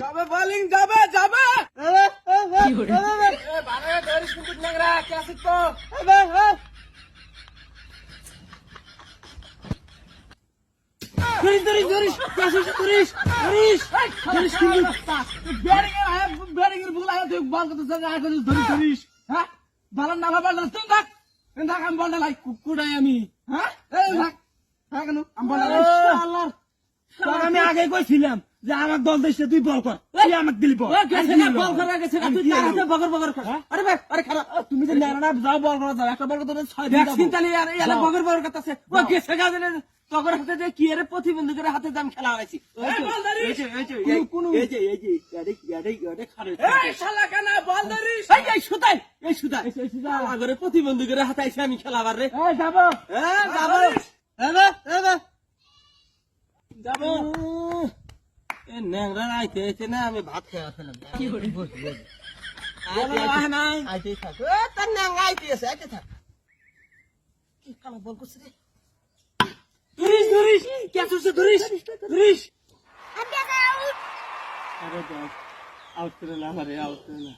যাবে বলিং যাবে যাবে বারে ধরিস কিন্তু ন্যাংরা কে আছিস তো ধরিস কে আছিস ধরিস কিন্তু ব্যাটিং এর ভুল আয়া তুই বল করতে যা ধরিস হ্যাঁ বালার না বাবা তুই দেখ আমি বলটা লাই কুকুড়াই আমি হ্যাঁ এই দেখ হ্যাঁ কেন আমি বলটা আল্লাহ আমি আগে কইছিলাম যে আমার দল দেশে তুই বল কর তুই আমাকে দিলি বল বল করা গেছে তুই তার হাতে বগর বগর কর আরে ভাই আরে খারাপ তুমি যে নানা যাও বল করা যাও একটা বল করতে 6 দিন ভ্যাকসিন চালিয়ে আর এলা বগর বগর করতেছে ও গেছে গাজলে তগর হাতে যে কি এর প্রতিবন্ধীদের হাতে দাম খেলা হইছি এই খারে এই শালা কানা বল ধরিস এই সুতাই আগরে প্রতিবন্ধীদের হাতে আইছে আমি খেলাবার রে এই যাব যাবো এ ন্যাংরা আইতে না আমি ভাত খেয়ে ফেলাম কি করে আইতে থাক তার ন্যাংরা আইতে থাক কি কালা বল করছিস রে ধরিস কে আছিস ধরিস আরে আউট করে না